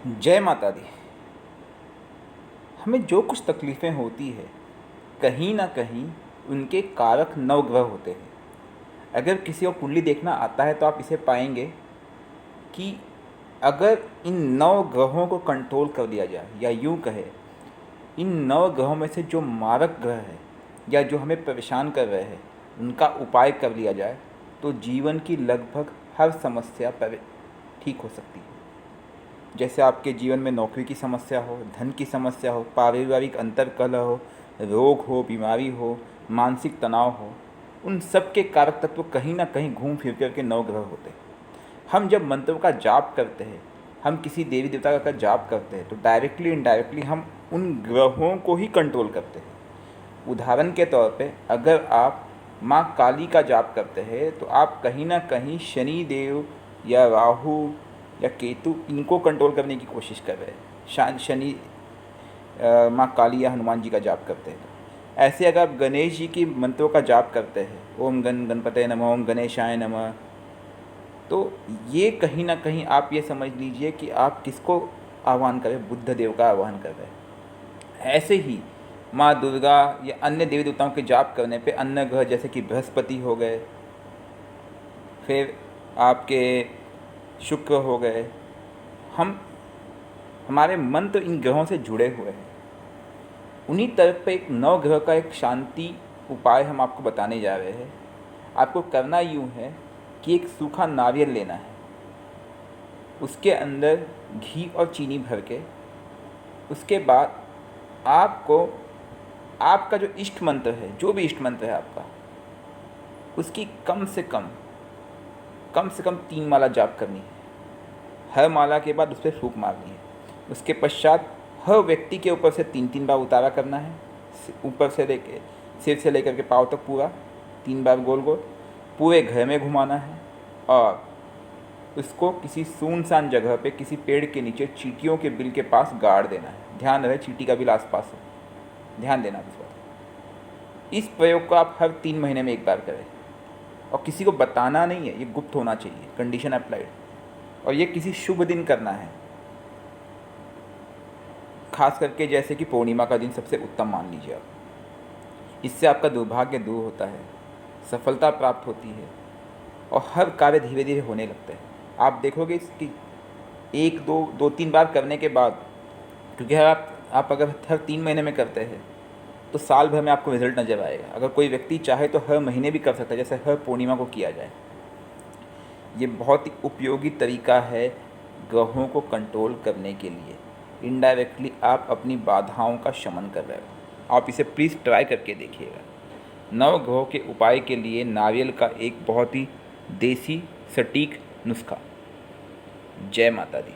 जय माता दी। हमें जो कुछ तकलीफ़ें होती है, कहीं ना कहीं उनके कारक नवग्रह होते हैं। अगर किसी को कुंडली देखना आता है तो आप इसे पाएंगे कि अगर इन नौ ग्रहों को कंट्रोल कर दिया जाए, या यूँ कहे इन नौ ग्रहों में से जो मारक ग्रह है या जो हमें परेशान कर रहे हैं, उनका उपाय कर लिया जाए, तो जीवन की लगभग हर समस्या पर ठीक हो सकती है। जैसे आपके जीवन में नौकरी की समस्या हो, धन की समस्या हो, पारिवारिक अंतर्कलह हो, रोग हो, बीमारी हो, मानसिक तनाव हो, उन सब के कारक तत्व कहीं ना कहीं घूम फिर कर के नौ ग्रह होते हैं। हम जब मंत्रों का जाप करते हैं, हम किसी देवी देवता का जाप करते हैं, तो डायरेक्टली इनडायरेक्टली हम उन ग्रहों को ही कंट्रोल करते हैं। उदाहरण के तौर पे अगर आप माँ काली का जाप करते हैं तो आप कहीं ना कहीं शनि देव या राहु या केतु इनको कंट्रोल करने की कोशिश कर रहे हैं। शनि माँ काली या हनुमान जी का जाप करते हैं। तो ऐसे अगर आप गणेश जी की मंत्रों का जाप करते हैं, ओम गणपते नमः, ओम गणेशाय नमः, तो ये कहीं ना कहीं आप ये समझ लीजिए कि आप किसको आह्वान करें, बुद्ध देव का आह्वान कर रहे हैं। ऐसे ही माँ दुर्गा या अन्य देवी देवताओं के जाप करने पे अन्य ग्रह जैसे कि बृहस्पति हो गए, फिर आपके शुक्र हो गए, हमारे मंत्र इन ग्रहों से जुड़े हुए हैं। उन्हीं तरफ पे एक नौ ग्रह का एक शांति उपाय हम आपको बताने जा रहे हैं। आपको करना यूँ है कि एक सूखा नारियल लेना है, उसके अंदर घी और चीनी भर के, उसके बाद आपको आपका जो इष्ट मंत्र है, जो भी इष्ट मंत्र है आपका, उसकी कम से कम 3 माला जाप करनी है। हर माला के बाद उस पर फूंक मारनी है। उसके पश्चात हर व्यक्ति के ऊपर से 3 बार उतारा करना है, ऊपर से लेके सिर से लेकर के पाँव तक पूरा 3 बार गोल गोल पूरे घर में घुमाना है, और उसको किसी सुनसान जगह पे किसी पेड़ के नीचे चींटियों के बिल के पास गाड़ देना है। ध्यान रहे चींटी का बिल आसपास हो, ध्यान देना इस बात। इस प्रयोग को आप हर 3 महीने में एक बार करें, और किसी को बताना नहीं है, ये गुप्त होना चाहिए, कंडीशन अप्लाइड। और ये किसी शुभ दिन करना है, खास करके जैसे कि पूर्णिमा का दिन सबसे उत्तम मान लीजिए आप। इससे आपका दुर्भाग्य दूर होता है, सफलता प्राप्त होती है, और हर कार्य धीरे धीरे होने लगता है। आप देखोगे इसकी 1-2-3 बार करने के बाद, क्योंकि आप अगर हर 3 महीने में करते हैं तो साल भर में आपको रिजल्ट नज़र आएगा। अगर कोई व्यक्ति चाहे तो हर महीने भी कर सकता है, जैसे हर पूर्णिमा को किया जाए। ये बहुत ही उपयोगी तरीका है ग्रहों को कंट्रोल करने के लिए। इनडायरेक्टली आप अपनी बाधाओं का शमन कर रहे हो। आप इसे प्लीज़ ट्राई करके देखिएगा। नव ग्रहों के उपाय के लिए नारियल का एक बहुत ही देसी सटीक नुस्खा। जय माता दी।